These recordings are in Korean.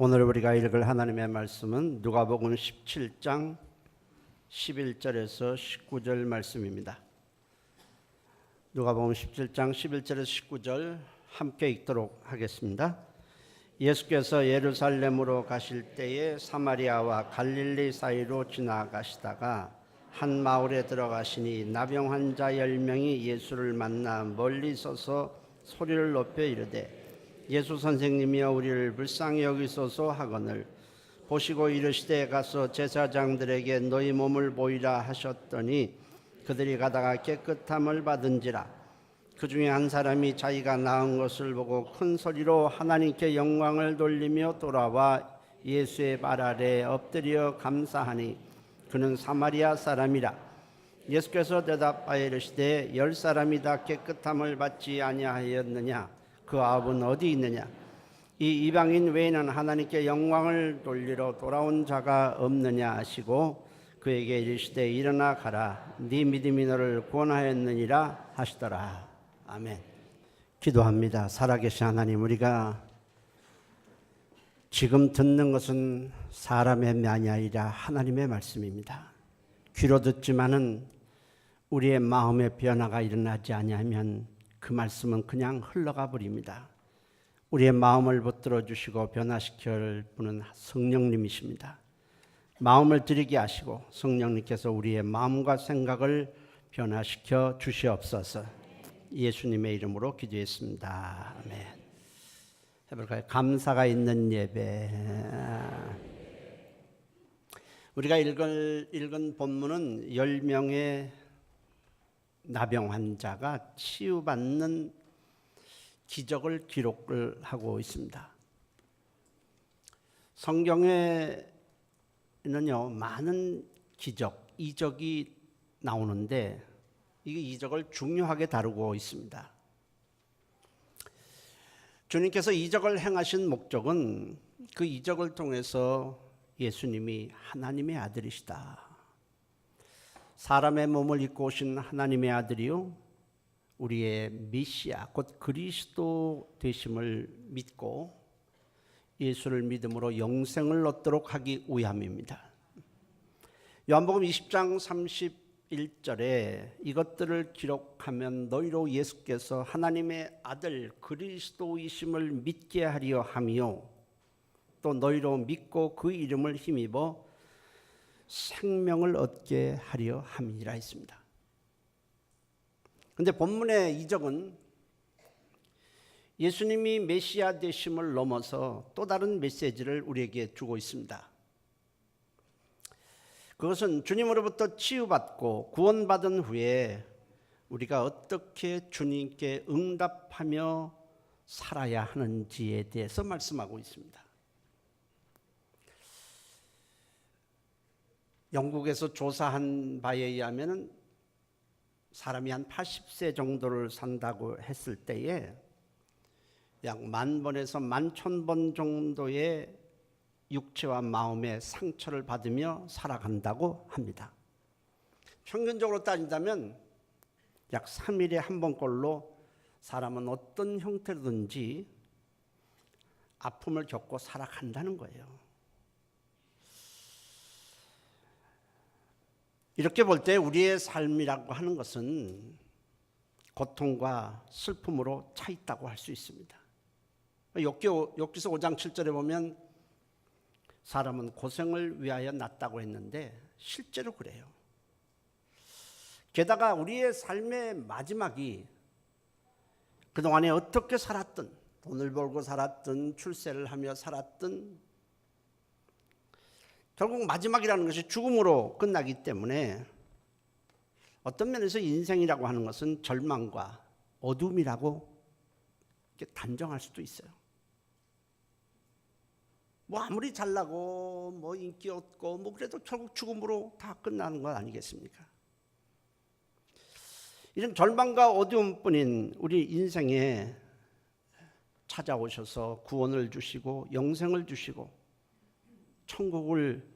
오늘 우리가 읽을 하나님의 말씀은 누가복음 17장 11절에서 19절 말씀입니다. 누가복음 17장 11절에서 19절 함께 읽도록 하겠습니다. 예수께서 예루살렘으로 가실 때에 사마리아와 갈릴리 사이로 지나가시다가 한 마을에 들어가시니 나병 환자 10명이 예수를 만나 멀리 서서 소리를 높여 이르되 예수 선생님이여 우리를 불쌍히 여기소서 하거늘 보시고 이르시되 가서 제사장들에게 너희 몸을 보이라 하셨더니 그들이 가다가 깨끗함을 받은지라. 그 중에 한 사람이 자기가 나은 것을 보고 큰 소리로 하나님께 영광을 돌리며 돌아와 예수의 발 아래 엎드려 감사하니 그는 사마리아 사람이라. 예수께서 대답하여 이르시되 10사람이 다 깨끗함을 받지 아니하였느냐? 그 아합은 어디 있느냐? 이 이방인 외에는 하나님께 영광을 돌리러 돌아온 자가 없느냐 하시고 그에게 이르시되 일어나 가라 네 믿음이 너를 구원하였느니라 하시더라. 아멘. 기도합니다. 살아계신 하나님, 우리가 지금 듣는 것은 사람의 말이 아니라 하나님의 말씀입니다. 귀로 듣지만은 우리의 마음의 변화가 일어나지 아니하면 그 말씀은 그냥 흘러가 버립니다. 우리의 마음을 붙들어 주시고 변화시킬 분은 성령님이십니다. 마음을 들이게 하시고 성령님께서 우리의 마음과 생각을 변화시켜 주시옵소서. 예수님의 이름으로 기도했습니다. 아멘. 해볼까요? 감사가 있는 예배. 우리가 읽은 본문은 10명의 나병 환자가 치유받는 기적을 기록을 하고 있습니다. 성경에는요 많은 기적, 이적이 나오는데 이 이적을 중요하게 다루고 있습니다. 주님께서 이적을 행하신 목적은 그 이적을 통해서 예수님이 하나님의 아들이시다, 사람의 몸을 입고 오신 하나님의 아들이요 우리의 메시아 곧 그리스도 되심을 믿고 예수를 믿음으로 영생을 얻도록 하기 위함입니다. 요한복음 20장 31절에 이것들을 기록하면 너희로 예수께서 하나님의 아들 그리스도이심을 믿게 하려 하며 또 너희로 믿고 그 이름을 힘입어 생명을 얻게 하려 함이라 했습니다. 그런데 본문의 이적은 예수님이 메시아 되심을 넘어서 또 다른 메시지를 우리에게 주고 있습니다. 그것은 주님으로부터 치유받고 구원받은 후에 우리가 어떻게 주님께 응답하며 살아야 하는지에 대해서 말씀하고 있습니다. 영국에서 조사한 바에 의하면 사람이 한 80세 정도를 산다고 했을 때에 약 10,000번에서 11,000번 정도의 육체와 마음의 상처를 받으며 살아간다고 합니다. 평균적으로 따진다면 약 3일에 한 번꼴로 사람은 어떤 형태로든지 아픔을 겪고 살아간다는 거예요. 이렇게 볼 때 우리의 삶이라고 하는 것은 고통과 슬픔으로 차 있다고 할 수 있습니다. 욥기서 5장 7절에 보면 사람은 고생을 위하여 났다고 했는데 실제로 그래요. 게다가 우리의 삶의 마지막이 그동안에 어떻게 살았든, 돈을 벌고 살았든, 출세를 하며 살았든 결국 마지막이라는 것이 죽음으로 끝나기 때문에 어떤 면에서 인생이라고 하는 것은 절망과 어둠이라고 단정할 수도 있어요. 뭐 아무리 잘나고 뭐 인기 얻고 뭐 그래도 결국 죽음으로 다 끝나는 것 아니겠습니까? 이런 절망과 어두움뿐인 우리 인생에 찾아오셔서 구원을 주시고 영생을 주시고 천국을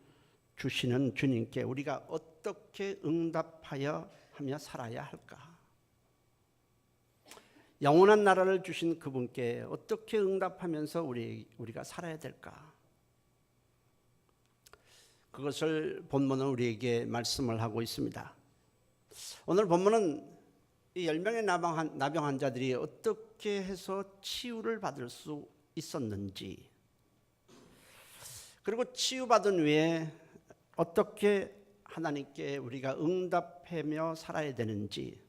주시는 주님께 우리가 어떻게 응답하여 하며 살아야 할까? 영원한 나라를 주신 그분께 어떻게 응답하면서 우리가 살아야 될까? 그것을 본문은 우리에게 말씀을 하고 있습니다. 오늘 본문은 이 10명의 나병 환자들이 어떻게 해서 치유를 받을 수 있었는지, 그리고 치유받은 후에 어떻게 하나님께 우리가 응답하며 살아야 되는지,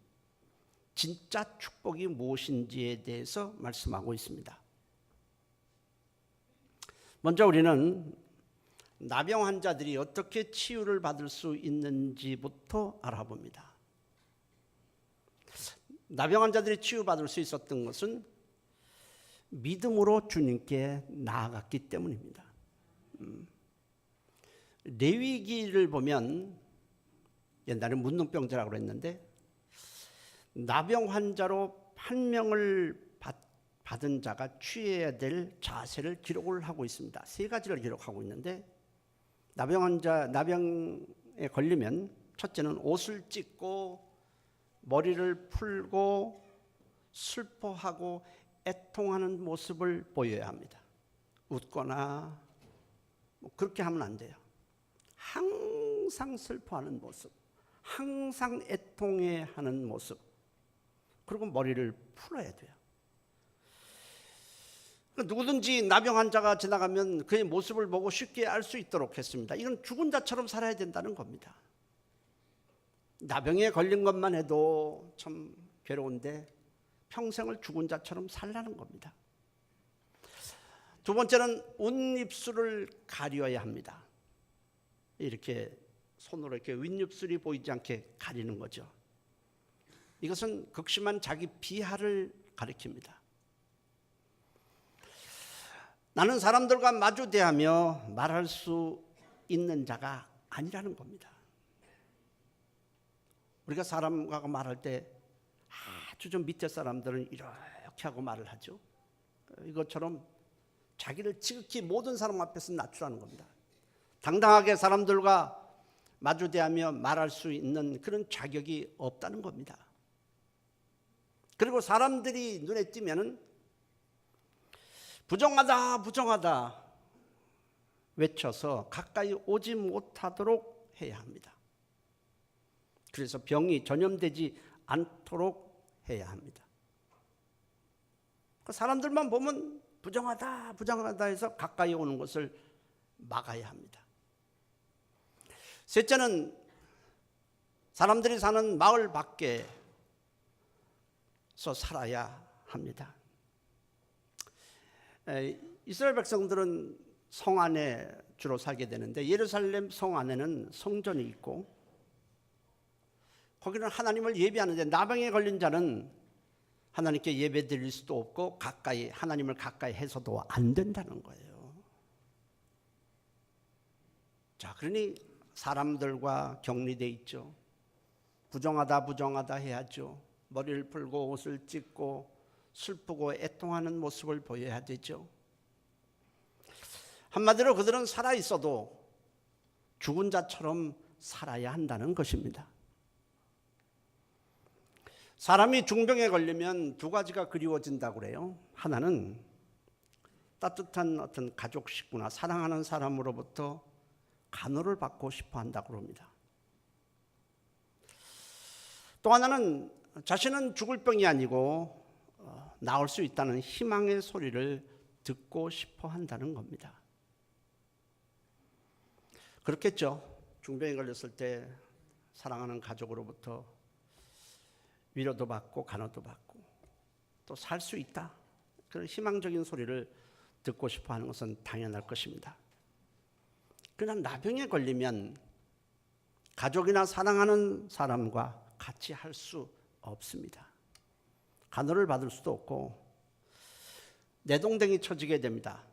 진짜 축복이 무엇인지에 대해서 말씀하고 있습니다. 먼저 우리는 나병 환자들이 어떻게 치유를 받을 수 있는지부터 알아봅니다. 나병 환자들이 치유받을 수 있었던 것은 믿음으로 주님께 나아갔기 때문입니다. 레위기를 보면 옛날에 문둥병자라고 그랬는데 나병 환자로 판명을 받은 자가 취해야 될 자세를 기록을 하고 있습니다. 3가지를 기록하고 있는데 나병에 걸리면 첫째는 옷을 찢고 머리를 풀고 슬퍼하고 애통하는 모습을 보여야 합니다. 웃거나 그렇게 하면 안 돼요. 항상 슬퍼하는 모습, 항상 애통해하는 모습, 그리고 머리를 풀어야 돼요. 누구든지 나병 환자가 지나가면 그의 모습을 보고 쉽게 알 수 있도록 했습니다. 이건 죽은 자처럼 살아야 된다는 겁니다. 나병에 걸린 것만 해도 참 괴로운데 평생을 죽은 자처럼 살라는 겁니다. 두 번째는 윗입술을 가려야 합니다. 이렇게 손으로 이렇게 윗입술이 보이지 않게 가리는 거죠. 이것은 극심한 자기 비하를 가리킵니다. 나는 사람들과 마주 대하며 말할 수 있는 자가 아니라는 겁니다. 우리가 사람과 말할 때 아주 좀 밑에 사람들은 이렇게 하고 말을 하죠. 이것처럼 자기를 지극히 모든 사람 앞에서 낮추라는 겁니다. 당당하게 사람들과 마주대하며 말할 수 있는 그런 자격이 없다는 겁니다. 그리고 사람들이 눈에 띄면은 부정하다, 부정하다 외쳐서 가까이 오지 못하도록 해야 합니다. 그래서 병이 전염되지 않도록 해야 합니다. 사람들만 보면 부정하다, 부정하다 해서 가까이 오는 것을 막아야 합니다. 셋째는 사람들이 사는 마을 밖에서 살아야 합니다. 이스라엘 백성들은 성 안에 주로 살게 되는데 예루살렘 성 안에는 성전이 있고 거기는 하나님을 예배하는데 나병에 걸린 자는 하나님께 예배 드릴 수도 없고 하나님을 가까이 해서도 안 된다는 거예요. 자, 그러니 사람들과 격리돼 있죠. 부정하다, 부정하다 해야죠. 머리를 풀고 옷을 찢고 슬프고 애통하는 모습을 보여야 되죠. 한마디로 그들은 살아 있어도 죽은 자처럼 살아야 한다는 것입니다. 사람이 중병에 걸리면 2가지가 그리워진다고 그래요. 하나는 따뜻한 어떤 가족 식구나 사랑하는 사람으로부터 간호를 받고 싶어 한다고 합니다. 또 하나는 자신은 죽을 병이 아니고 나을 수 있다는 희망의 소리를 듣고 싶어 한다는 겁니다. 그렇겠죠. 중병에 걸렸을 때 사랑하는 가족으로부터 위로도 받고 간호도 받고 또 살 수 있다, 그런 희망적인 소리를 듣고 싶어 하는 것은 당연할 것입니다. 그러나 나병에 걸리면 가족이나 사랑하는 사람과 같이 할 수 없습니다. 간호를 받을 수도 없고 내동댕이 쳐지게 됩니다.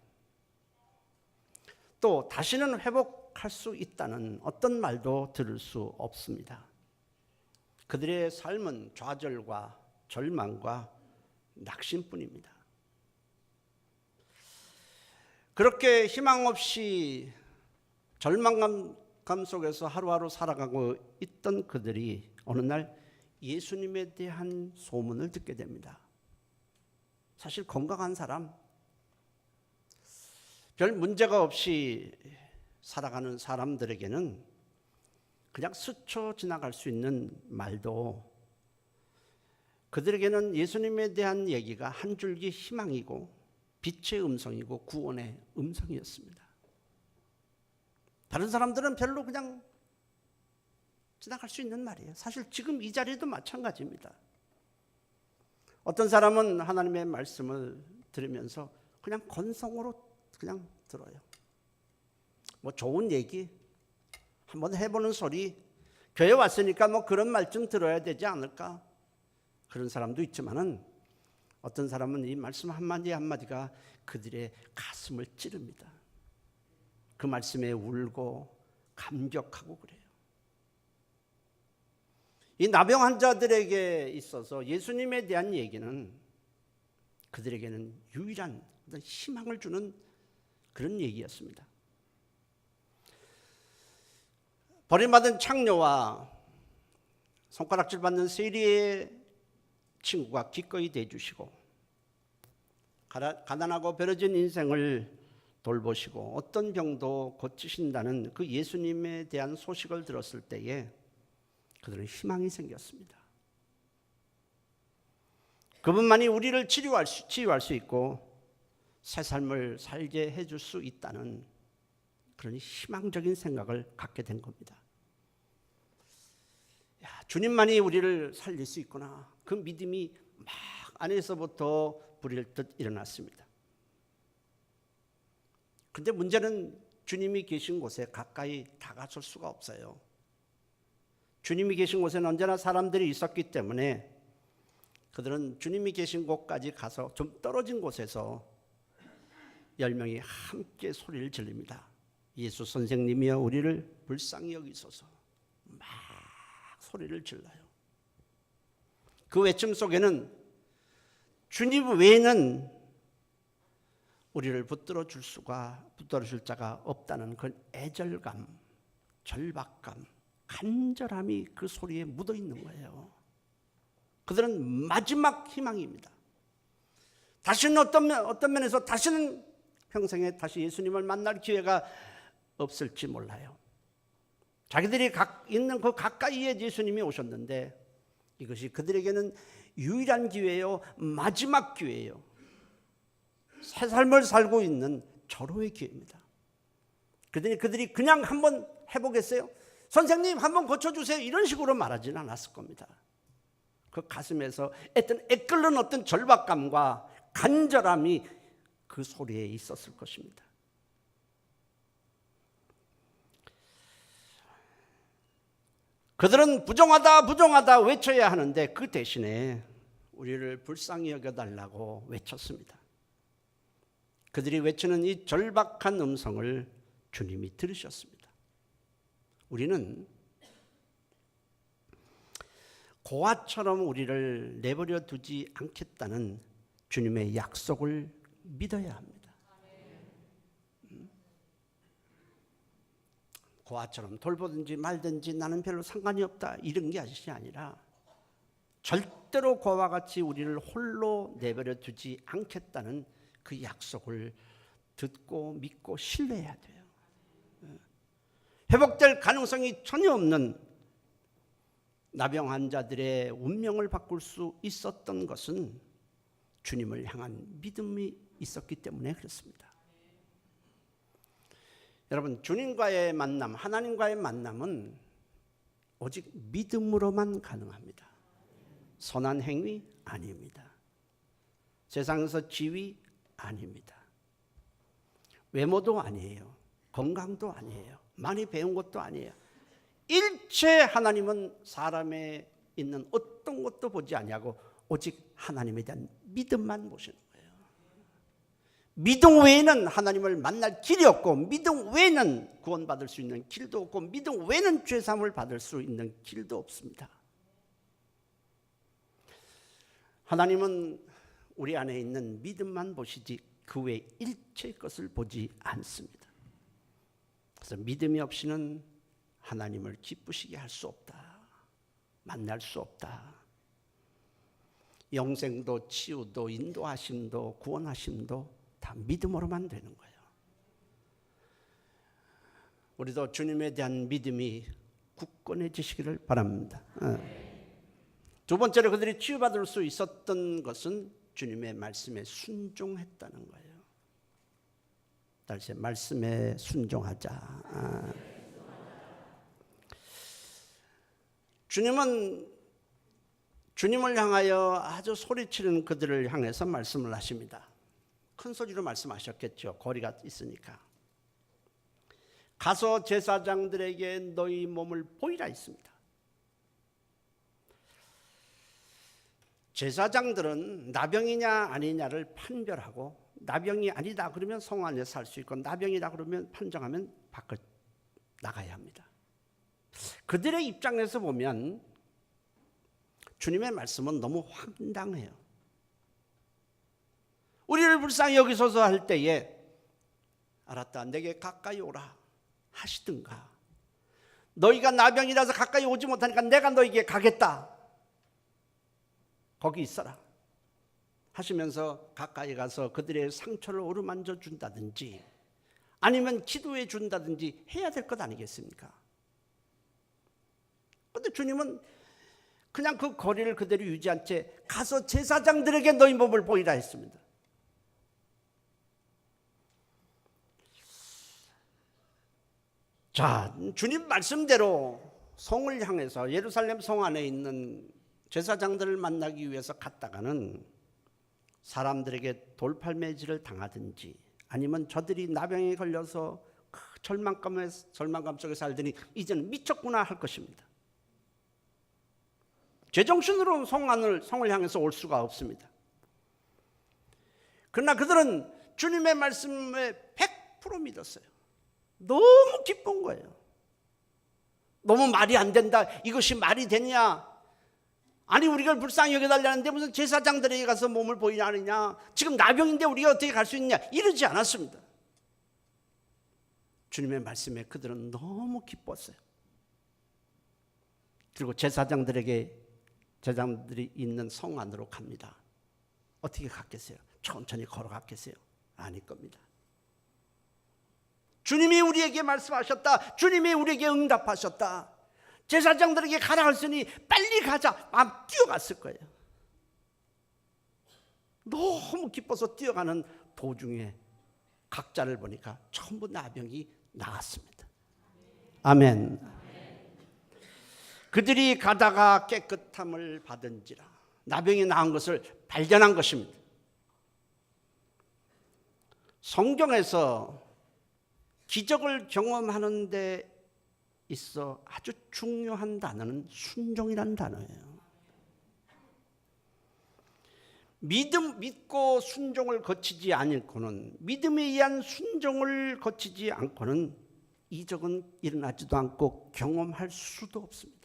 또 다시는 회복할 수 있다는 어떤 말도 들을 수 없습니다. 그들의 삶은 좌절과 절망과 낙심뿐입니다. 그렇게 희망 없이 절망감 속에서 하루하루 살아가고 있던 그들이 어느 날 예수님에 대한 소문을 듣게 됩니다. 사실 건강한 사람, 별 문제가 없이 살아가는 사람들에게는 그냥 스쳐 지나갈 수 있는 말도 그들에게는 예수님에 대한 얘기가 한 줄기 희망이고 빛의 음성이고 구원의 음성이었습니다. 다른 사람들은 별로 그냥 지나갈 수 있는 말이에요. 사실 지금 이 자리도 마찬가지입니다. 어떤 사람은 하나님의 말씀을 들으면서 그냥 건성으로 그냥 들어요. 뭐 좋은 얘기, 한번 해보는 소리, 교회 왔으니까 뭐 그런 말 좀 들어야 되지 않을까? 그런 사람도 있지만은 어떤 사람은 이 말씀 한마디 한마디가 그들의 가슴을 찌릅니다. 그 말씀에 울고 감격하고 그래요. 이 나병 환자들에게 있어서 예수님에 대한 얘기는 그들에게는 유일한 희망을 주는 그런 얘기였습니다. 버림받은 창녀와 손가락질 받는 세리의 친구가 기꺼이 대주시고 가난하고 베러진 인생을 돌보시고 어떤 병도 고치신다는 그 예수님에 대한 소식을 들었을 때에 그들은 희망이 생겼습니다. 그분만이 우리를 치유할 수 있고 새 삶을 살게 해줄 수 있다는 그런 희망적인 생각을 갖게 된 겁니다. 야, 주님만이 우리를 살릴 수 있구나. 그 믿음이 막 안에서부터 불일 듯 일어났습니다. 근데 문제는 주님이 계신 곳에 가까이 다가설 수가 없어요. 주님이 계신 곳에는 언제나 사람들이 있었기 때문에 그들은 주님이 계신 곳까지 가서 좀 떨어진 곳에서 10명이 함께 소리를 지릅니다. 예수 선생님이여 우리를 불쌍히 여기소서. 막 소리를 질러요. 그 외침 속에는 주님 외에는 우리를 붙들어 줄 자가 없다는 그 애절감, 절박감, 간절함이 그 소리에 묻어 있는 거예요. 그들은 마지막 희망입니다. 다시는 어떤 면에서 다시는 평생에 다시 예수님을 만날 기회가 없을지 몰라요. 자기들이 있는 그 가까이에 예수님이 오셨는데 이것이 그들에게는 유일한 기회요, 마지막 기회예요. 새 삶을 살고 있는 절호의 기회입니다. 그들이 그냥 한번 해보겠어요? 선생님 한번 고쳐주세요 이런 식으로 말하지는 않았을 겁니다. 그 가슴에서 애끓는 어떤 절박감과 간절함이 그 소리에 있었을 것입니다. 그들은 부정하다 외쳐야 하는데 그 대신에 우리를 불쌍히 여겨달라고 외쳤습니다. 그들이 외치는 이 절박한 음성을 주님이 들으셨습니다. 우리는 고아처럼 우리를 내버려 두지 않겠다는 주님의 약속을 믿어야 합니다. 고아처럼 돌보든지 말든지 나는 별로 상관이 없다 이런 게 아니라 절대로 고아와 같이 우리를 홀로 내버려 두지 않겠다는 그 약속을 듣고 믿고 신뢰해야 돼요. 회복될 가능성이 전혀 없는 나병 환자들의 운명을 바꿀 수 있었던 것은 주님을 향한 믿음이 있었기 때문에 그렇습니다. 여러분, 주님과의 만남, 하나님과의 만남은 오직 믿음으로만 가능합니다. 선한 행위 아닙니다. 세상에서 지위 아닙니다. 외모도 아니에요. 건강도 아니에요. 많이 배운 것도 아니에요. 일체 하나님은 사람에 있는 어떤 것도 보지 아니하고 오직 하나님에 대한 믿음만 보시는 거예요. 믿음 외에는 하나님을 만날 길이 없고 믿음 외에는 구원받을 수 있는 길도 없고 믿음 외에는 죄사함을 받을 수 있는 길도 없습니다. 하나님은 우리 안에 있는 믿음만 보시지 그 외 일체의 것을 보지 않습니다. 그래서 믿음이 없이는 하나님을 기쁘시게 할 수 없다. 만날 수 없다. 영생도 치유도 인도하심도 구원하심도 다 믿음으로만 되는 거예요. 우리도 주님에 대한 믿음이 굳건해지시기를 바랍니다. 두 번째로 그들이 치유받을 수 있었던 것은 주님의 말씀에 순종했다는 거예요. 다시 말씀에 순종하자. 주님은 주님을 향하여 아주 소리치는 그들을 향해서 말씀을 하십니다. 큰 소리로 말씀하셨겠죠. 거리가 있으니까. 가서 제사장들에게 너희 몸을 보이라 했습니다. 제사장들은 나병이냐 아니냐를 판별하고, 나병이 아니다 그러면 성 안에서 살 수 있고, 나병이다 그러면 판정하면 밖을 나가야 합니다. 그들의 입장에서 보면 주님의 말씀은 너무 황당해요. 우리를 불쌍히 여기소서 할 때에 알았다, 내게 가까이 오라 하시든가, 너희가 나병이라서 가까이 오지 못하니까 내가 너에게 가겠다, 거기 있어라 하시면서 가까이 가서 그들의 상처를 어루만져 준다든지 아니면 기도해 준다든지 해야 될 것 아니겠습니까? 그런데 주님은 그냥 그 거리를 그대로 유지한 채 가서 제사장들에게 너희 몸을 보이라 했습니다. 자, 주님 말씀대로 성을 향해서 예루살렘 성 안에 있는 제사장들을 만나기 위해서 갔다가는 사람들에게 돌팔매질을 당하든지 아니면 저들이 나병에 걸려서 그 절망감 속에 살더니 이제는 미쳤구나 할 것입니다. 제정신으로 성을 향해서 올 수가 없습니다. 그러나 그들은 주님의 말씀에 100% 믿었어요. 너무 기쁜 거예요. 너무 말이 안 된다, 이것이 말이 되냐, 아니 우리가 불쌍히 여겨달라는데 무슨 제사장들에게 가서 몸을 보이냐, 지금 나병인데 우리가 어떻게 갈 수 있냐, 이러지 않았습니다. 주님의 말씀에 그들은 너무 기뻤어요. 그리고 제사장들이 있는 성 안으로 갑니다. 어떻게 갔겠어요? 천천히 걸어갔겠어요? 아닐 겁니다. 주님이 우리에게 말씀하셨다, 주님이 우리에게 응답하셨다, 제사장들에게 가라 했으니 빨리 가자, 뛰어갔을 거예요. 너무 기뻐서 뛰어가는 도중에 각자를 보니까 전부 나병이 나았습니다. 아멘. 그들이 가다가 깨끗함을 받은지라, 나병이 나은 것을 발견한 것입니다. 성경에서 기적을 경험하는 데 있어 아주 중요한 단어는 순종이라는 단어예요. 믿고 순종을 거치지 않고는, 믿음에 의한 순종을 거치지 않고는 이적은 일어나지도 않고 경험할 수도 없습니다.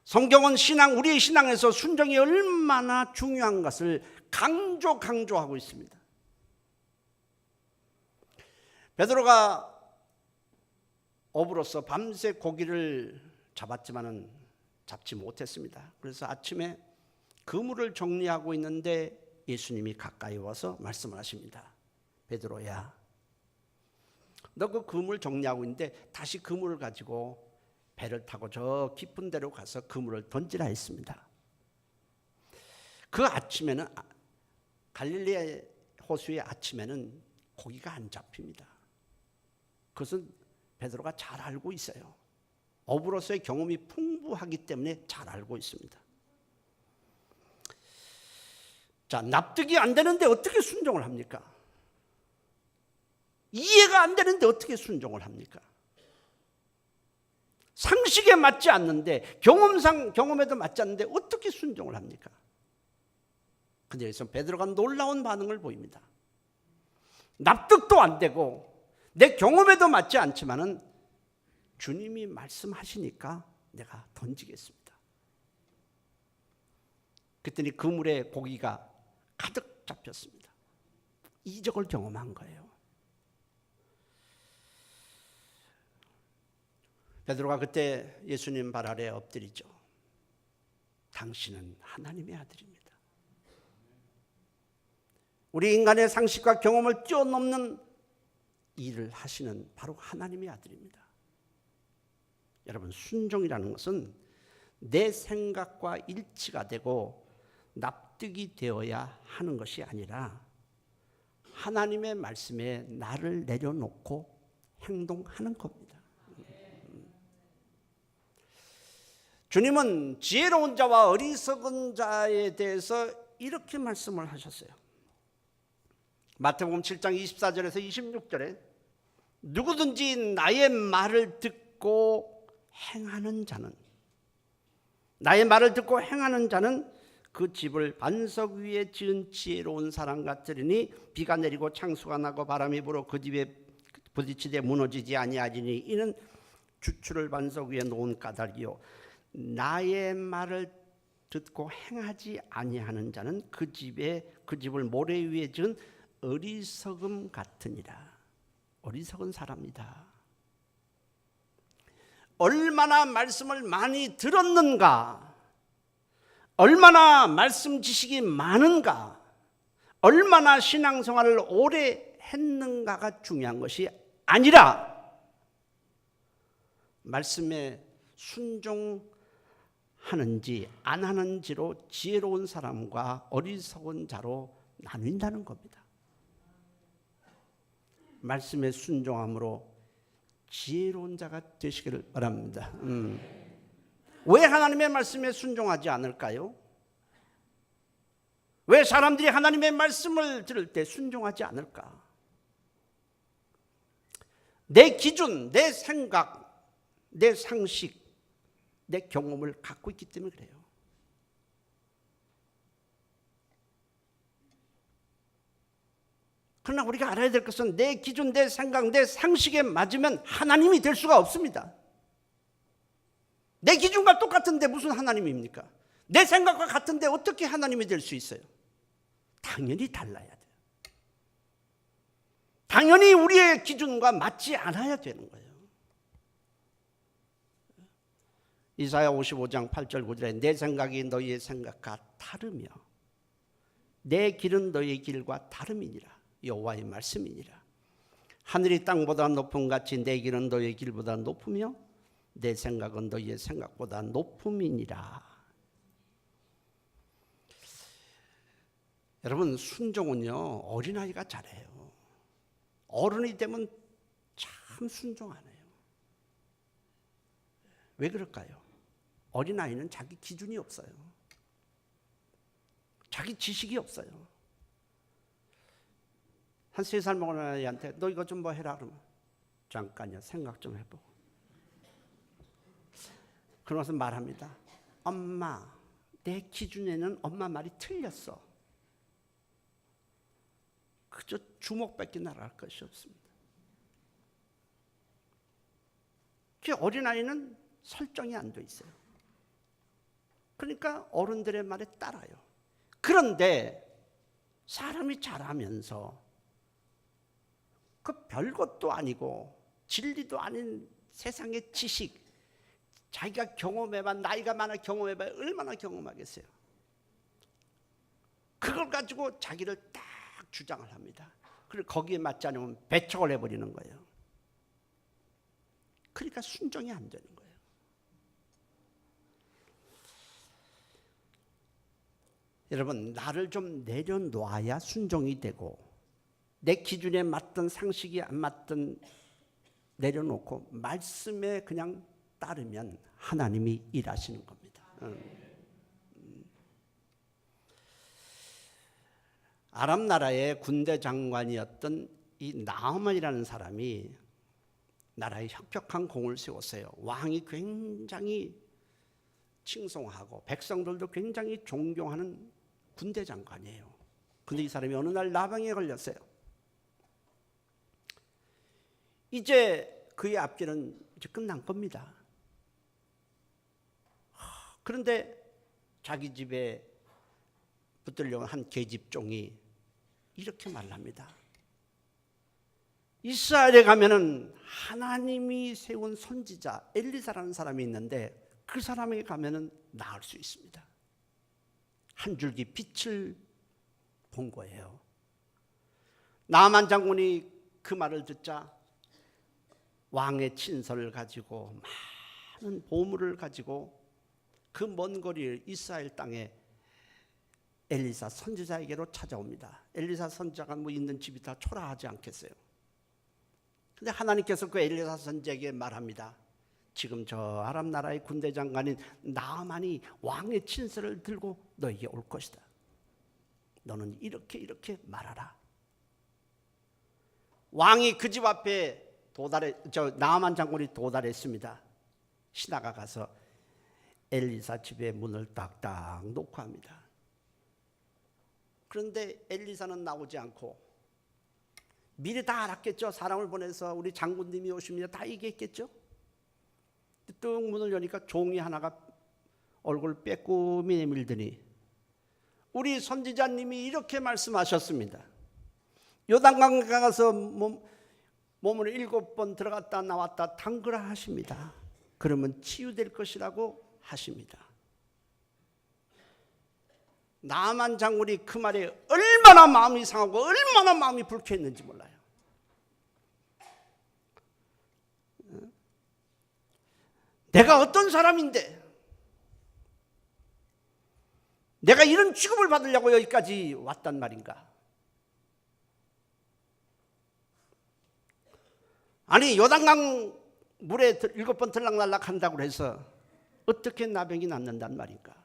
성경은 우리의 신앙에서 순종이 얼마나 중요한 것을 강조하고 있습니다. 베드로가 어부로서 밤새 고기를 잡았지만은 잡지 못했습니다. 그래서 아침에 그물을 정리하고 있는데 예수님이 가까이 와서 말씀을 하십니다. 베드로야, 너 그 그물 정리하고 있는데 다시 그물을 가지고 배를 타고 저 깊은 데로 가서 그물을 던지라 했습니다. 그 아침에는, 갈릴리 호수의 아침에는 고기가 안 잡힙니다. 그것은 베드로가 잘 알고 있어요. 어부로서의 경험이 풍부하기 때문에 잘 알고 있습니다. 자, 납득이 안 되는데 어떻게 순종을 합니까? 이해가 안 되는데 어떻게 순종을 합니까? 상식에 맞지 않는데, 경험에도 맞지 않는데 어떻게 순종을 합니까? 근데 여기서 베드로가 놀라운 반응을 보입니다. 납득도 안 되고 내 경험에도 맞지 않지만은 주님이 말씀하시니까 내가 던지겠습니다. 그랬더니 그물에 고기가 가득 잡혔습니다. 이적을 경험한 거예요. 베드로가 그때 예수님 발 아래 엎드리죠. 당신은 하나님의 아들입니다. 우리 인간의 상식과 경험을 뛰어넘는 일을 하시는 바로 하나님의 아들입니다. 여러분, 순종이라는 것은 내 생각과 일치가 되고 납득이 되어야 하는 것이 아니라 하나님의 말씀에 나를 내려놓고 행동하는 겁니다. 주님은 지혜로운 자와 어리석은 자에 대해서 이렇게 말씀을 하셨어요. 마태복음 7장 24절에서 26절에 누구든지 나의 말을 듣고 행하는 자는, 나의 말을 듣고 행하는 자는 그 집을 반석 위에 지은 지혜로운 사람 같으리니 비가 내리고 창수가 나고 바람이 불어 그 집에 부딪히되 무너지지 아니하리니 이는 주추를 반석 위에 놓은 까닭이요 나의 말을 듣고 행하지 아니하는 자는 그 집을 모래 위에 지은 어리석음 같으니라. 어리석은 사람이다. 얼마나 말씀을 많이 들었는가, 얼마나 말씀 지식이 많은가, 얼마나 신앙생활을 오래 했는가가 중요한 것이 아니라 말씀에 순종하는지 안 하는지로 지혜로운 사람과 어리석은 자로 나뉜다는 겁니다. 말씀에 순종함으로 지혜로운 자가 되시기를 바랍니다. 왜 하나님의 말씀에 순종하지 않을까요? 왜 사람들이 하나님의 말씀을 들을 때 순종하지 않을까? 내 기준, 내 생각, 내 상식, 내 경험을 갖고 있기 때문에 그래요. 그러나 우리가 알아야 될 것은 내 기준, 내 생각, 내 상식에 맞으면 하나님이 될 수가 없습니다. 내 기준과 똑같은데 무슨 하나님입니까? 내 생각과 같은데 어떻게 하나님이 될 수 있어요? 당연히 달라야 돼요. 당연히 우리의 기준과 맞지 않아야 되는 거예요. 이사야 55장 8절 9절에 내 생각이 너희의 생각과 다르며 내 길은 너희의 길과 다름이니라. 여호와의 말씀이니라. 하늘이 땅보다 높음 같이 내 길은 너희의 길보다 높으며 내 생각은 너희의 생각보다 높음이니라. 여러분, 순종은요 어린아이가 잘해요. 어른이 되면 참 순종 안 해요. 왜 그럴까요? 어린아이는 자기 기준이 없어요. 자기 지식이 없어요. 한 3살 먹은 아이한테 너 이거 좀 뭐 해라 그러면 잠깐요 생각 좀 해보고 그러면서 말합니다. 엄마, 내 기준에는 엄마 말이 틀렸어. 그저 주먹밖에 날아갈 것이 없습니다. 그 어린아이는 설정이 안 돼 있어요. 그러니까 어른들의 말에 따라요. 그런데 사람이 자라면서 그 별것도 아니고 진리도 아닌 세상의 지식, 자기가 경험해봐, 나이가 많아 경험해봐 얼마나 경험하겠어요. 그걸 가지고 자기를 딱 주장을 합니다. 그리고 거기에 맞지 않으면 배척을 해버리는 거예요. 그러니까 순종이 안 되는 거예요. 여러분, 나를 좀 내려놓아야 순종이 되고 내 기준에 맞든 상식이 안 맞든 내려놓고 말씀에 그냥 따르면 하나님이 일하시는 겁니다. 아람 나라의 군대 장관이었던 이 나아만이라는 사람이 나라에 혁혁한 공을 세웠어요. 왕이 굉장히 칭송하고 백성들도 굉장히 존경하는 군대 장관이에요. 근데 이 사람이 어느 날 나병에 걸렸어요. 이제 그의 앞길은 이제 끝난 겁니다. 그런데 자기 집에 붙들려온 한 계집종이 이렇게 말합니다. 이스라엘에 가면은 하나님이 세운 선지자 엘리사라는 사람이 있는데 그 사람에게 가면은 나을 수 있습니다. 한 줄기 빛을 본 거예요. 나아만 장군이 그 말을 듣자 왕의 친서를 가지고 많은 보물을 가지고 그 먼 거리 이스라엘 땅에 엘리사 선지자에게로 찾아옵니다. 엘리사 선지자가 뭐 있는 집이 다 초라하지 않겠어요? 근데 하나님께서 그 엘리사 선지자에게 말합니다. 지금 저 아람 나라의 군대 장관인 나아만이 왕의 친서를 들고 너에게 올 것이다. 너는 이렇게 말하라. 왕이 그 집 앞에 나아만 장군이 도달했습니다. 신하가 가서 엘리사 집의 문을 딱딱 놓고 합니다. 그런데 엘리사는 나오지 않고 미리 다 알았겠죠. 사람을 보내서 우리 장군님이 오십니다. 다 얘기했겠죠. 뚝 문을 여니까 종이 하나가 얼굴 빼꼼히 내밀더니 우리 선지자님이 이렇게 말씀하셨습니다. 요단강 가서 몸을 7번 들어갔다 나왔다 담그라 하십니다. 그러면 치유될 것이라고 하십니다. 나아만 장군이 그 말에 얼마나 마음이 상하고 얼마나 마음이 불쾌했는지 몰라요. 내가 어떤 사람인데 내가 이런 취급을 받으려고 여기까지 왔단 말인가? 아니 요단강 물에 7번 들락날락 한다고 해서 어떻게 나병이 낫는단 말인가?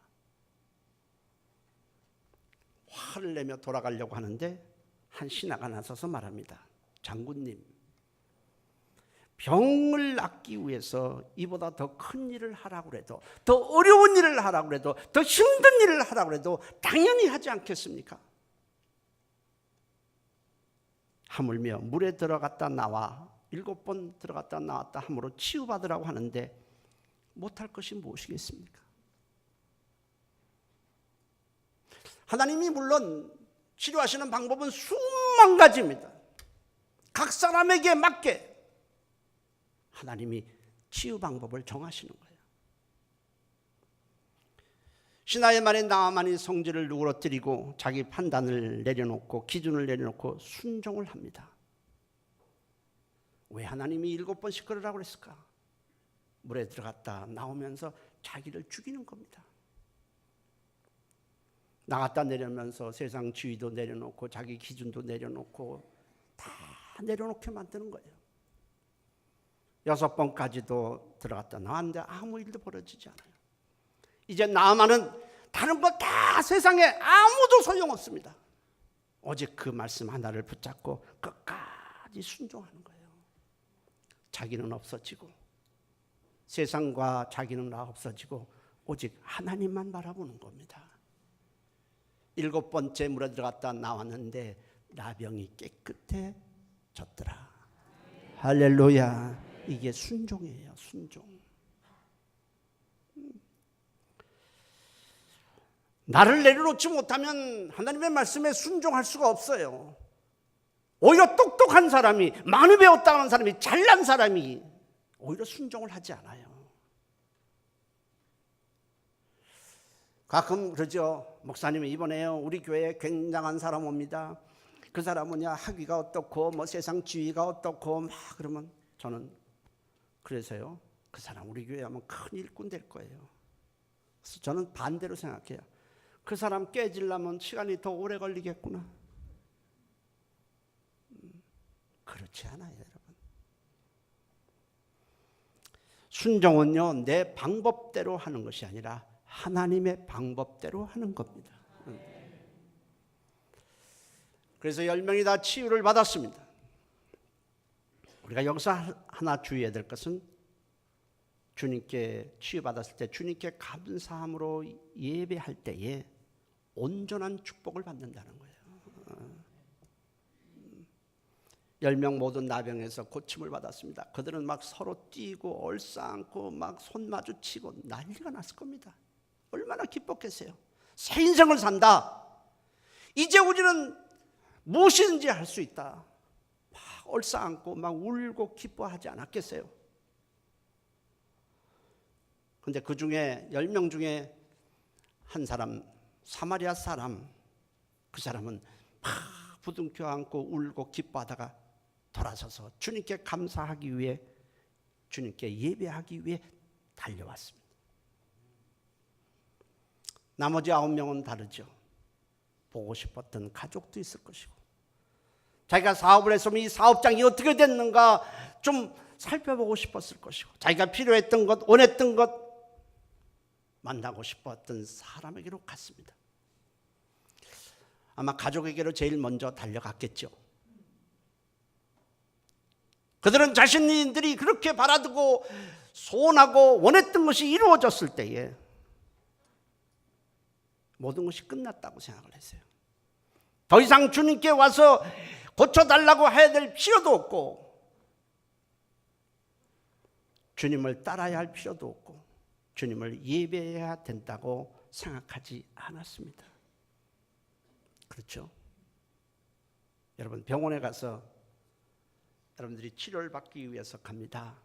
화를 내며 돌아가려고 하는데 한 신하가 나서서 말합니다. 장군님, 병을 낫기 위해서 이보다 더 큰 일을 하라고 해도, 더 어려운 일을 하라고 해도, 더 힘든 일을 하라고 해도 당연히 하지 않겠습니까? 하물며 물에 들어갔다 나와 7번 들어갔다 나왔다 함으로 치유받으라고 하는데 못할 것이 무엇이겠습니까? 하나님이 물론 치료하시는 방법은 수만 가지입니다. 각 사람에게 맞게 하나님이 치유 방법을 정하시는 거예요. 신하의 말에 나아만이 성질을 누그러뜨리고 자기 판단을 내려놓고 기준을 내려놓고 순종을 합니다. 왜 하나님이 7번씩 그러라고 그랬을까? 물에 들어갔다 나오면서 자기를 죽이는 겁니다. 나갔다 내려면서 세상 지위도 내려놓고 자기 기준도 내려놓고 다 내려놓게 만드는 거예요. 6번까지도 들어갔다 나왔는데 아무 일도 벌어지지 않아요. 이제 나아만은 다른 거 다 세상에 아무도 소용없습니다. 오직 그 말씀 하나를 붙잡고 끝까지 순종하는 거예요. 자기는 없어지고 세상과 자기는 다 없어지고 오직 하나님만 바라보는 겁니다. 7번째 물에 들어갔다 나왔는데 나병이 깨끗해졌더라. 할렐루야. 이게 순종이에요. 순종. 나를 내려놓지 못하면 하나님의 말씀에 순종할 수가 없어요. 오히려 똑똑한 사람이, 많이 배웠다는 사람이, 잘난 사람이 오히려 순종을 하지 않아요. 가끔 그러죠. 목사님이 이번에요 우리 교회에 굉장한 사람 옵니다. 그 사람은 학위가 어떻고 뭐 세상 지위가 어떻고 막 그러면 저는 그래서요 그 사람 우리 교회 하면 큰 일꾼 될 거예요. 그래서 저는 반대로 생각해요. 그 사람 깨지려면 시간이 더 오래 걸리겠구나. 그렇지 않아요, 여러분. 순종은요 내 방법대로 하는 것이 아니라 하나님의 방법대로 하는 겁니다. 그래서 10명이 다 치유를 받았습니다. 우리가 여기서 하나 주의해야 될 것은 주님께 치유받았을 때 주님께 감사함으로 예배할 때에 온전한 축복을 받는다는 거예요. 10명 모든 나병에서 고침을 받았습니다. 그들은 막 서로 뛰고 얼싸안고 막 손 마주치고 난리가 났을 겁니다. 얼마나 기뻤겠어요. 새 인생을 산다. 이제 우리는 무엇이든지 할 수 있다. 막 얼싸안고 막 울고 기뻐하지 않았겠어요. 그런데 그 중에 10명 중에 한 사람, 사마리아 사람, 그 사람은 막 부둥켜 안고 울고 기뻐하다가 돌아서서 주님께 감사하기 위해, 주님께 예배하기 위해 달려왔습니다. 나머지 9명은 다르죠. 보고 싶었던 가족도 있을 것이고, 자기가 사업을 했으면 이 사업장이 어떻게 됐는가 좀 살펴보고 싶었을 것이고, 자기가 필요했던 것, 원했던 것, 만나고 싶었던 사람에게로 갔습니다. 아마 가족에게로 제일 먼저 달려갔겠죠. 그들은 자신들이 그렇게 바라고 소원하고 원했던 것이 이루어졌을 때에 모든 것이 끝났다고 생각을 했어요. 더 이상 주님께 와서 고쳐달라고 해야 될 필요도 없고, 주님을 따라야 할 필요도 없고, 주님을 예배해야 된다고 생각하지 않았습니다. 그렇죠? 여러분, 병원에 가서 여러분들이 치료를 받기 위해서 갑니다.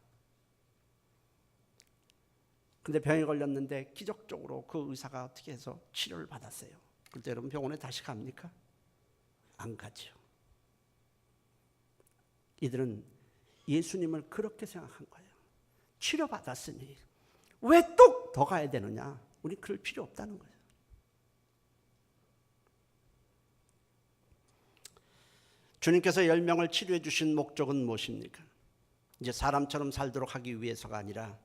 근데 병에 걸렸는데 기적적으로 그 의사가 어떻게 해서 치료를 받았어요. 그때 여러분 병원에 다시 갑니까? 안 가죠. 이들은 예수님을 그렇게 생각한 거예요. 치료받았으니 왜 또 더 가야 되느냐? 우리 그럴 필요 없다는 거예요. 주님께서 10명을 치료해 주신 목적은 무엇입니까? 이제 사람처럼 살도록 하기 위해서가 아니라,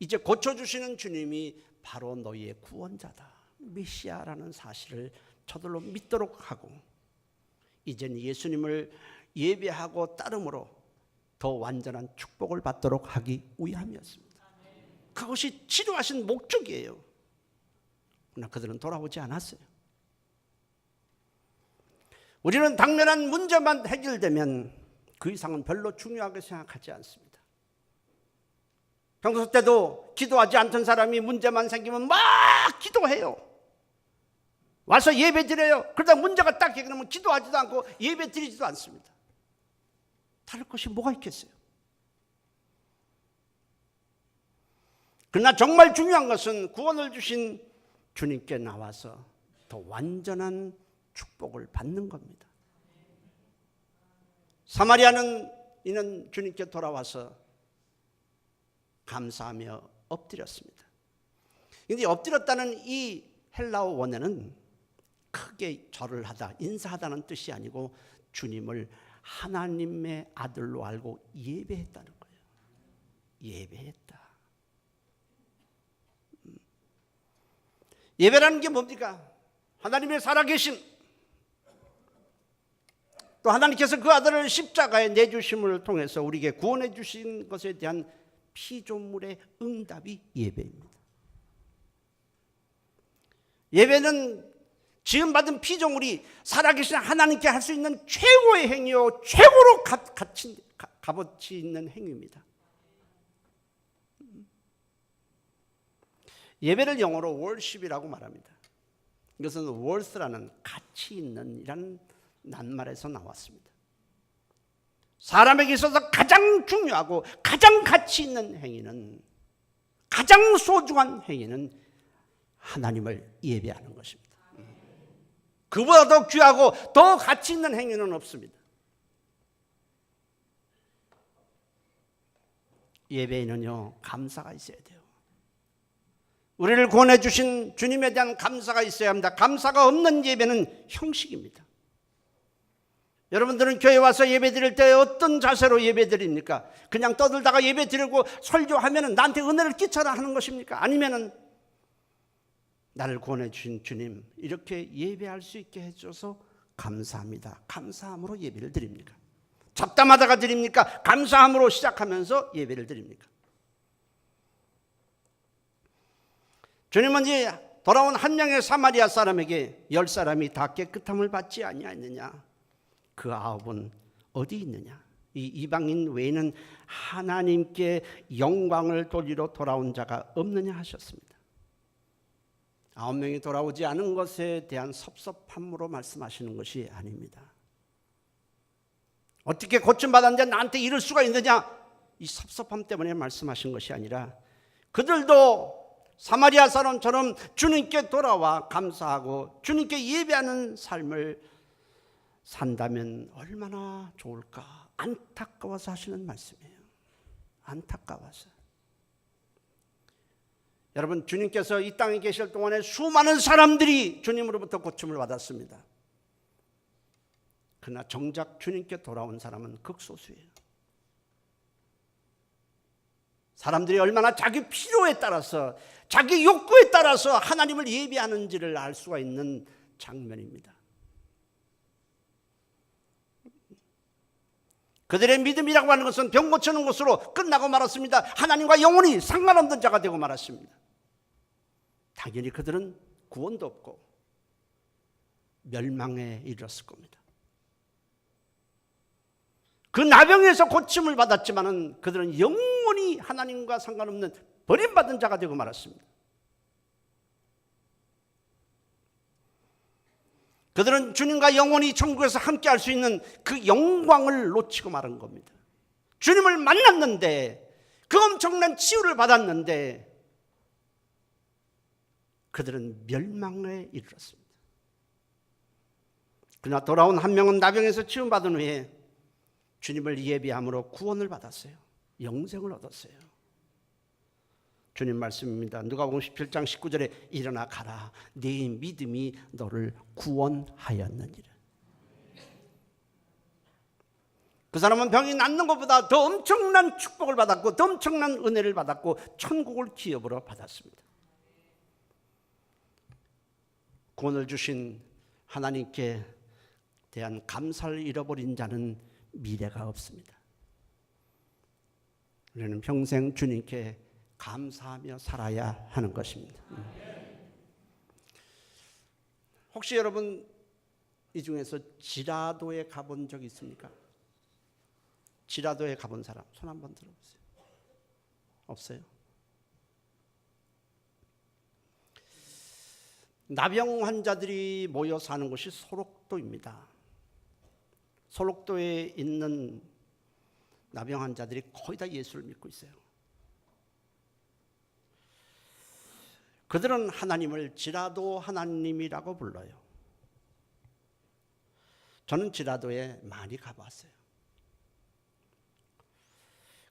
이제 고쳐주시는 주님이 바로 너희의 구원자다, 메시아라는 사실을 저들로 믿도록 하고, 이제는 예수님을 예배하고 따름으로 더 완전한 축복을 받도록 하기 위함이었습니다. 그것이 치료하신 목적이에요. 그러나 그들은 돌아오지 않았어요. 우리는 당면한 문제만 해결되면 그 이상은 별로 중요하게 생각하지 않습니다. 평소 때도 기도하지 않던 사람이 문제만 생기면 막 기도해요. 와서 예배 드려요. 그러다 문제가 딱 해결되면 기도하지도 않고 예배 드리지도 않습니다. 다를 것이 뭐가 있겠어요? 그러나 정말 중요한 것은 구원을 주신 주님께 나와서 더 완전한 축복을 받는 겁니다. 사마리아는 이는 주님께 돌아와서 감사하며 엎드렸습니다. 그런데 엎드렸다는 이 헬라어 원어는 크게 절을 하다, 인사하다는 뜻이 아니고 주님을 하나님의 아들로 알고 예배했다는 거예요. 예배했다. 예배라는 게 뭡니까? 하나님의 살아계신, 또 하나님께서 그 아들을 십자가에 내주심을 통해서 우리에게 구원해 주신 것에 대한 피조물의 응답이 예배입니다. 예배는 지금 받은 피조물이 살아계신 하나님께 할 수 있는 최고의 행위요, 최고로 값어치 있는 행위입니다. 예배를 영어로 worship이라고 말합니다. 이것은 worth라는 가치 있는 이라는 낱말에서 나왔습니다. 사람에게 있어서 가장 중요하고 가장 가치 있는 행위는, 가장 소중한 행위는 하나님을 예배하는 것입니다. 그보다 더 귀하고 더 가치 있는 행위는 없습니다. 예배에는요, 감사가 있어야 돼요. 우리를 구원해 주신 주님에 대한 감사가 있어야 합니다. 감사가 없는 예배는 형식입니다. 여러분들은 교회 와서 예배 드릴 때 어떤 자세로 예배 드립니까? 그냥 떠들다가 예배 드리고 설교하면 나한테 은혜를 끼쳐라 하는 것입니까? 아니면 나를 구원해 주신 주님, 이렇게 예배할 수 있게 해줘서 감사합니다, 감사함으로 예배를 드립니까? 잡담하다가 드립니까? 감사함으로 시작하면서 예배를 드립니까? 주님은 이 돌아온 한 명의 사마리아 사람에게 10사람이 다 깨끗함을 받지 아니하였느냐? 그 9은 어디 있느냐? 이 이방인 외에는 하나님께 영광을 돌리러 돌아온 자가 없느냐 하셨습니다. 9명이 돌아오지 않은 것에 대한 섭섭함으로 말씀하시는 것이 아닙니다. 어떻게 고침받았는데 나한테 이럴 수가 있느냐? 이 섭섭함 때문에 말씀하신 것이 아니라, 그들도 사마리아 사람처럼 주님께 돌아와 감사하고 주님께 예배하는 삶을 산다면 얼마나 좋을까, 안타까워서 하시는 말씀이에요. 안타까워서. 여러분, 주님께서 이 땅에 계실 동안에 수많은 사람들이 주님으로부터 고침을 받았습니다. 그러나 정작 주님께 돌아온 사람은 극소수예요. 사람들이 얼마나 자기 필요에 따라서, 자기 욕구에 따라서 하나님을 예배하는지를 알 수가 있는 장면입니다. 그들의 믿음이라고 하는 것은 병 고치는 것으로 끝나고 말았습니다. 하나님과 영원히 상관없는 자가 되고 말았습니다. 당연히 그들은 구원도 없고 멸망에 이르렀을 겁니다. 그 나병에서 고침을 받았지만은 그들은 영원히 하나님과 상관없는 버림받은 자가 되고 말았습니다. 그들은 주님과 영원히 천국에서 함께 할 수 있는 그 영광을 놓치고 말은 겁니다. 주님을 만났는데, 그 엄청난 치유를 받았는데 그들은 멸망에 이르렀습니다. 그러나 돌아온 한 명은 나병에서 치유받은 후에 주님을 예비함으로 구원을 받았어요. 영생을 얻었어요. 주님 말씀입니다. 누가복음 17장 19절에 일어나 가라. 네 믿음이 너를 구원하였느니라. 그 사람은 병이 낫는 것보다 더 엄청난 축복을 받았고 더 엄청난 은혜를 받았고 천국을 기업으로 받았습니다. 구원을 주신 하나님께 대한 감사를 잃어버린 자는 미래가 없습니다. 우리는 평생 주님께 감사하며 살아야 하는 것입니다. 혹시 여러분 이 중에서 지라도에 가본 적 있습니까? 지라도에 가본 사람 손 한번 들어보세요. 없어요? 나병 환자들이 모여 사는 곳이 소록도입니다. 소록도에 있는 나병 환자들이 거의 다 예수를 믿고 있어요. 그들은 하나님을 지라도 하나님이라고 불러요. 저는 지라도에 많이 가봤어요.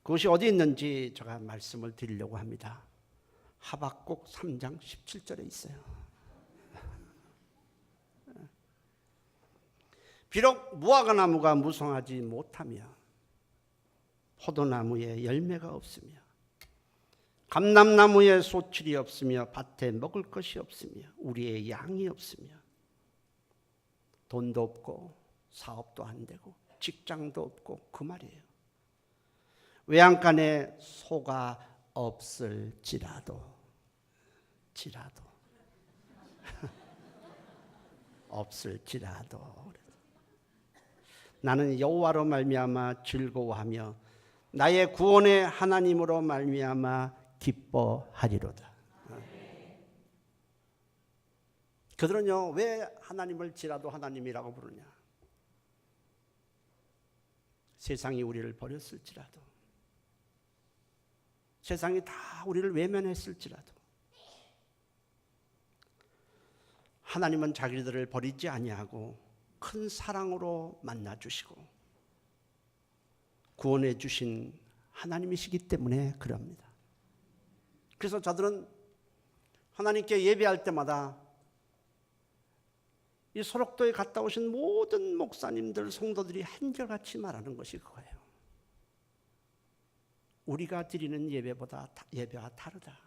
그것이 어디 있는지 제가 말씀을 드리려고 합니다. 하박국 3장 17절에 있어요. 비록 무화과나무가 무성하지 못하며 포도나무에 열매가 없으며 감람나무에 소출이 없으며 밭에 먹을 것이 없으며 우리의 양이 없으며 돈도 없고 사업도 안 되고 직장도 없고 그 말이에요. 외양간에 소가 없을지라도 없을지라도 나는 여호와로 말미암아 즐거워하며 나의 구원의 하나님으로 말미암아 기뻐하리로다. 그들은요, 왜 하나님을 지라도 하나님이라고 부르냐? 세상이 우리를 버렸을지라도, 세상이 다 우리를 외면했을지라도 하나님은 자기들을 버리지 아니하고 큰 사랑으로 만나주시고 구원해 주신 하나님이시기 때문에 그럽니다. 그래서 저들은 하나님께 예배할 때마다 이 소록도에 갔다 오신 모든 목사님들, 성도들이 한결같이 말하는 것이 그거예요. 우리가 드리는 예배와 다르다.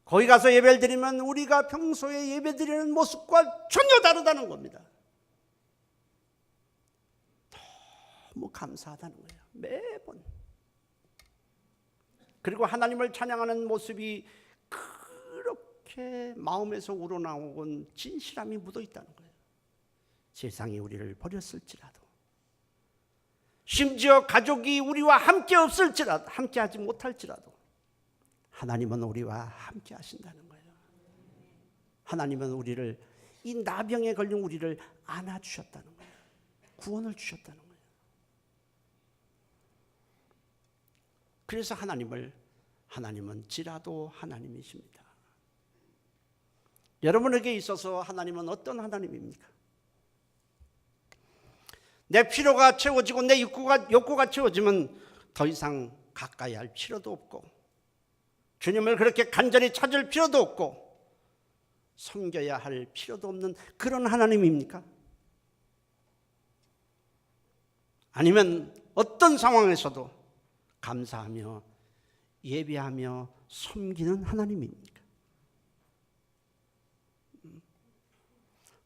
거기 가서 예배를 드리면 우리가 평소에 예배 드리는 모습과 전혀 다르다는 겁니다. 너무 감사하다는 거예요. 매번. 그리고 하나님을 찬양하는 모습이 그렇게 마음에서 우러나오곤 진실함이 묻어 있다는 거예요. 세상이 우리를 버렸을지라도, 심지어 가족이 우리와 함께 없을지라도, 함께 하지 못할지라도 하나님은 우리와 함께 하신다는 거예요. 하나님은 우리를, 이 나병에 걸린 우리를 안아주셨다는 거예요. 구원을 주셨다는 거예요. 그래서 하나님은 지라도 하나님이십니다. 여러분에게 있어서 하나님은 어떤 하나님입니까? 내 필요가 채워지고 내 욕구가 채워지면 더 이상 가까이 할 필요도 없고 주님을 그렇게 간절히 찾을 필요도 없고 섬겨야 할 필요도 없는 그런 하나님입니까? 아니면 어떤 상황에서도 감사하며 예배하며 섬기는 하나님입니까?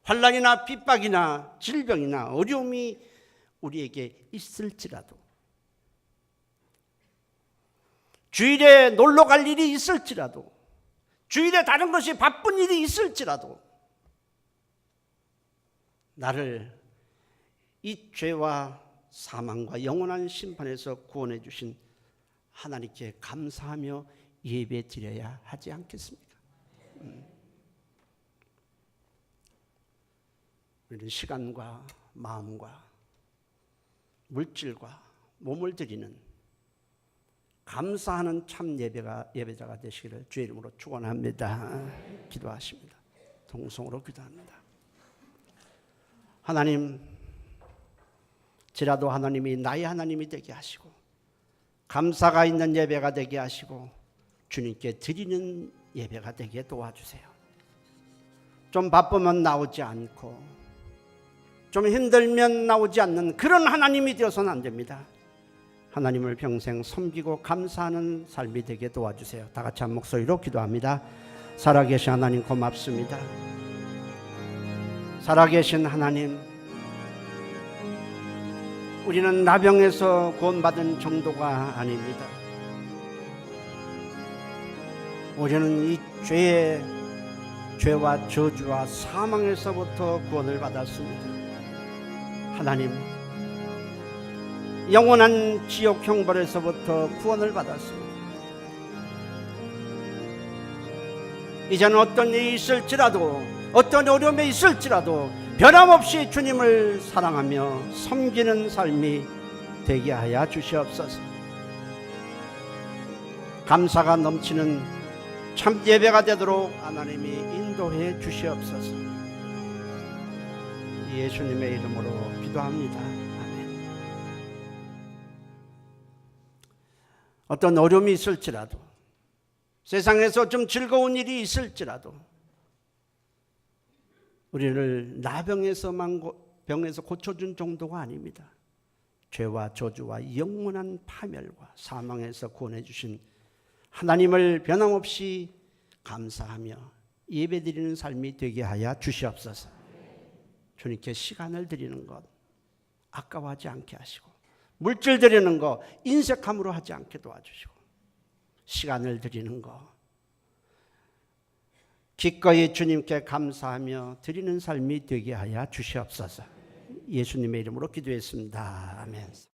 환난이나 핍박이나 질병이나 어려움이 우리에게 있을지라도, 주일에 놀러 갈 일이 있을지라도, 주일에 다른 것이 바쁜 일이 있을지라도 나를 이 죄와 사망과 영원한 심판에서 구원해 주신 하나님께 감사하며 예배 드려야 하지 않겠습니까? 우리는 시간과 마음과 물질과 몸을 드리는 감사하는 참 예배자가 되시기를 주의 이름으로 축원합니다. 기도하십니다. 동성으로 기도합니다. 하나님, 지라도 하나님이 나의 하나님이 되게 하시고 감사가 있는 예배가 되게 하시고 주님께 드리는 예배가 되게 도와주세요. 좀 바쁘면 나오지 않고 좀 힘들면 나오지 않는 그런 하나님이 되어서는 안 됩니다. 하나님을 평생 섬기고 감사하는 삶이 되게 도와주세요. 다 같이 한 목소리로 기도합니다. 살아계신 하나님 고맙습니다. 살아계신 하나님, 우리는 나병에서 구원받은 정도가 아닙니다. 우리는 이 죄와 저주와 사망에서부터 구원을 받았습니다. 하나님, 영원한 지옥 형벌에서부터 구원을 받았습니다. 이제는 어떤 일이 있을지라도, 어떤 어려움이 있을지라도 변함없이 주님을 사랑하며 섬기는 삶이 되게 하여 주시옵소서. 감사가 넘치는 참 예배가 되도록 하나님이 인도해 주시옵소서. 예수님의 이름으로 기도합니다. 아멘. 어떤 어려움이 있을지라도, 세상에서 좀 즐거운 일이 있을지라도 우리를 나병에서 고쳐준 정도가 아닙니다. 죄와 저주와 영원한 파멸과 사망에서 구원해 주신 하나님을 변함없이 감사하며 예배드리는 삶이 되게 하여 주시옵소서. 주님께 시간을 드리는 것 아까워하지 않게 하시고, 물질 드리는 것 인색함으로 하지 않게 도와주시고, 시간을 드리는 것 기꺼이 주님께 감사하며 드리는 삶이 되게 하여 주시옵소서. 예수님의 이름으로 기도했습니다. 아멘.